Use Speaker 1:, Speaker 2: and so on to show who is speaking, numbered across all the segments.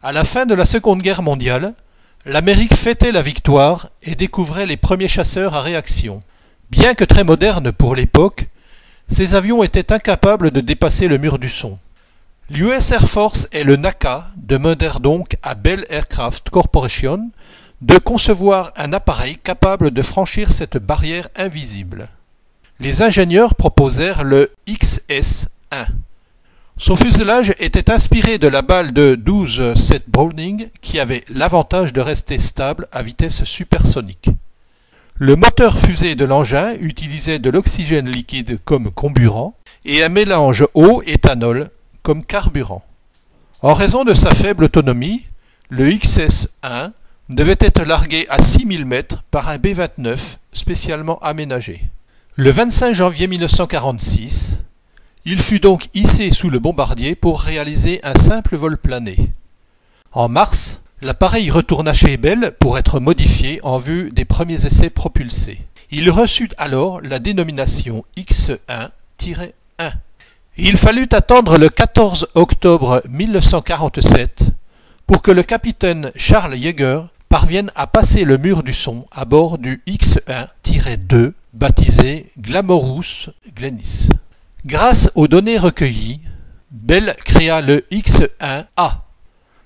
Speaker 1: À la fin de la Seconde Guerre mondiale, l'Amérique fêtait la victoire et découvrait les premiers chasseurs à réaction. Bien que très modernes pour l'époque, ces avions étaient incapables de dépasser le mur du son. L'US Air Force et le NACA demandèrent donc à Bell Aircraft Corporation de concevoir un appareil capable de franchir cette barrière invisible. Les ingénieurs proposèrent le XS-1. Son fuselage était inspiré de la balle de 12-7 Browning qui avait l'avantage de rester stable à vitesse supersonique. Le moteur fusée de l'engin utilisait de l'oxygène liquide comme comburant et un mélange eau-éthanol comme carburant. En raison de sa faible autonomie, le XS-1 devait être largué à 6000 mètres par un B-29 spécialement aménagé. Le 25 janvier 1946, il fut donc hissé sous le bombardier pour réaliser un simple vol plané. En mars, l'appareil retourna chez Bell pour être modifié en vue des premiers essais propulsés. Il reçut alors la dénomination X-1-1. Il fallut attendre le 14 octobre 1947 pour que le capitaine Charles Yeager parvienne à passer le mur du son à bord du X-1-2 baptisé Glamorous Glennis. Grâce aux données recueillies, Bell créa le X-1A.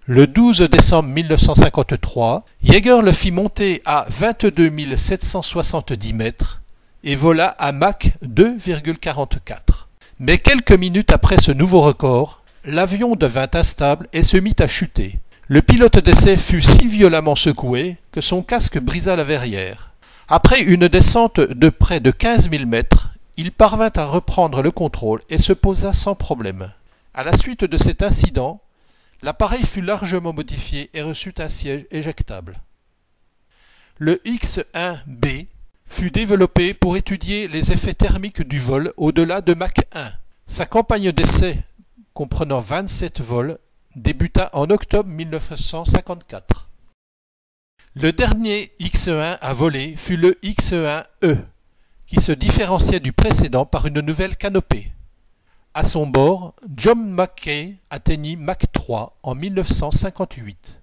Speaker 1: Le 12 décembre 1953, Yeager le fit monter à 22 770 mètres et vola à Mach 2,44. Mais quelques minutes après ce nouveau record, l'avion devint instable et se mit à chuter. Le pilote d'essai fut si violemment secoué que son casque brisa la verrière. Après une descente de près de 15 000 mètres, il parvint à reprendre le contrôle et se posa sans problème. À la suite de cet incident, l'appareil fut largement modifié et reçut un siège éjectable. Le X-1B fut développé pour étudier les effets thermiques du vol au-delà de Mach 1. Sa campagne d'essai, comprenant 27 vols, débuta en octobre 1954. Le dernier X-1 à voler fut le X-1E, qui se différenciait du précédent par une nouvelle canopée. À son bord, John McKay atteignit Mach 3 en 1958.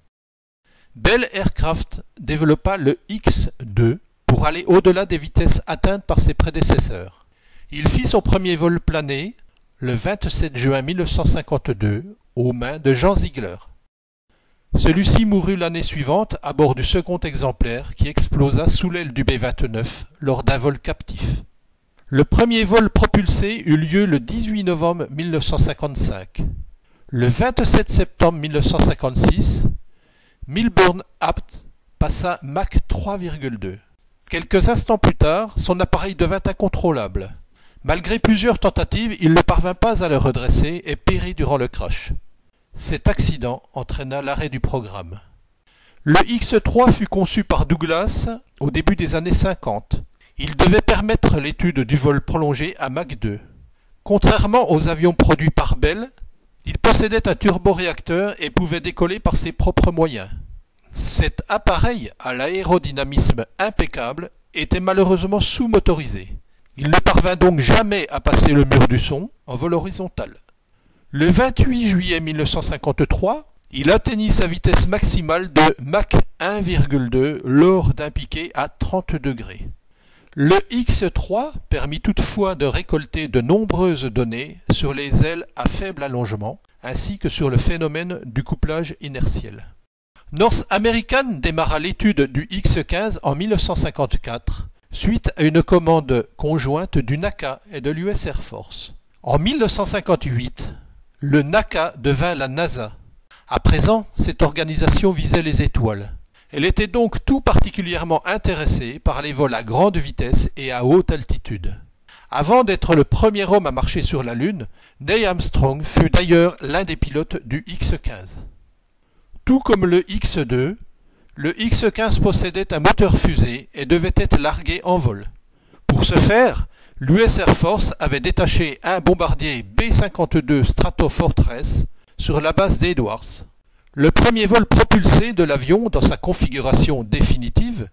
Speaker 1: Bell Aircraft développa le X-2 pour aller au-delà des vitesses atteintes par ses prédécesseurs. Il fit son premier vol plané le 27 juin 1952 aux mains de Jean Ziegler. Celui-ci mourut l'année suivante à bord du second exemplaire qui explosa sous l'aile du B-29 lors d'un vol captif. Le premier vol propulsé eut lieu le 18 novembre 1955. Le 27 septembre 1956, Milburn Apt passa Mach 3,2. Quelques instants plus tard, son appareil devint incontrôlable. Malgré plusieurs tentatives, il ne parvint pas à le redresser et périt durant le crash. Cet accident entraîna l'arrêt du programme. Le X-3 fut conçu par Douglas au début des années 50. Il devait permettre l'étude du vol prolongé à Mach 2. Contrairement aux avions produits par Bell, il possédait un turboréacteur et pouvait décoller par ses propres moyens. Cet appareil, à l'aérodynamisme impeccable, était malheureusement sous-motorisé. Il ne parvint donc jamais à passer le mur du son en vol horizontal. Le 28 juillet 1953, il atteignit sa vitesse maximale de Mach 1,2 lors d'un piqué à 30 degrés. Le X-3 permit toutefois de récolter de nombreuses données sur les ailes à faible allongement, ainsi que sur le phénomène du couplage inertiel. North American démarra l'étude du X-15 en 1954, suite à une commande conjointe du NACA et de l'US Air Force. En 1958, le NACA devint la NASA. À présent, cette organisation visait les étoiles. Elle était donc tout particulièrement intéressée par les vols à grande vitesse et à haute altitude. Avant d'être le premier homme à marcher sur la Lune, Neil Armstrong fut d'ailleurs l'un des pilotes du X-15. Tout comme le X-2, le X-15 possédait un moteur fusée et devait être largué en vol. Pour ce faire, l'US Air Force avait détaché un bombardier B-52 Stratofortress sur la base d'Edwards. Le premier vol propulsé de l'avion dans sa configuration définitive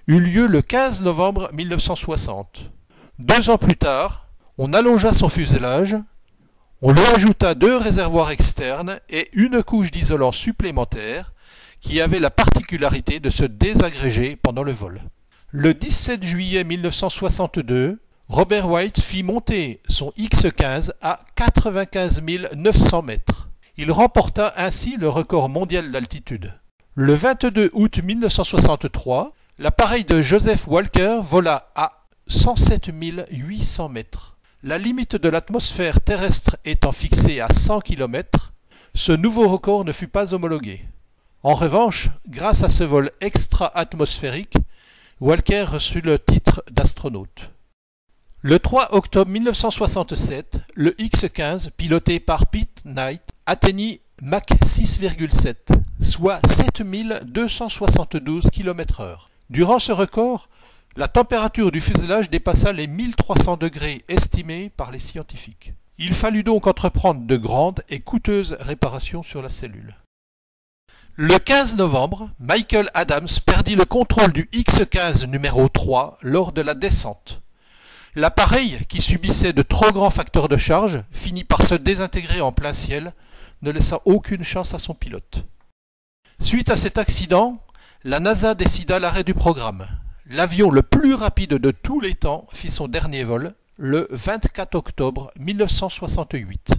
Speaker 1: eut lieu le 15 novembre 1960. 2 ans plus tard, on allongea son fuselage, On lui ajouta 2 réservoirs externes et une couche d'isolant supplémentaire qui avait la particularité de se désagréger pendant le vol. Le 17 juillet 1962, Robert White fit monter son X-15 à 95 900 mètres. Il remporta ainsi le record mondial d'altitude. Le 22 août 1963, l'appareil de Joseph Walker vola à 107 800 mètres. La limite de l'atmosphère terrestre étant fixée à 100 km, ce nouveau record ne fut pas homologué. En revanche, grâce à ce vol extra-atmosphérique, Walker reçut le titre d'astronaute. Le 3 octobre 1967, le X-15, piloté par Pete Knight, atteignit Mach 6,7, soit 7272 km/h. Durant ce record, la température du fuselage dépassa les 1300 degrés estimés par les scientifiques. Il fallut donc entreprendre de grandes et coûteuses réparations sur la cellule. Le 15 novembre, Michael Adams perdit le contrôle du X-15 numéro 3 lors de la descente. L'appareil, qui subissait de trop grands facteurs de charge, finit par se désintégrer en plein ciel, ne laissant aucune chance à son pilote. Suite à cet accident, la NASA décida l'arrêt du programme. L'avion le plus rapide de tous les temps fit son dernier vol le 24 octobre 1968.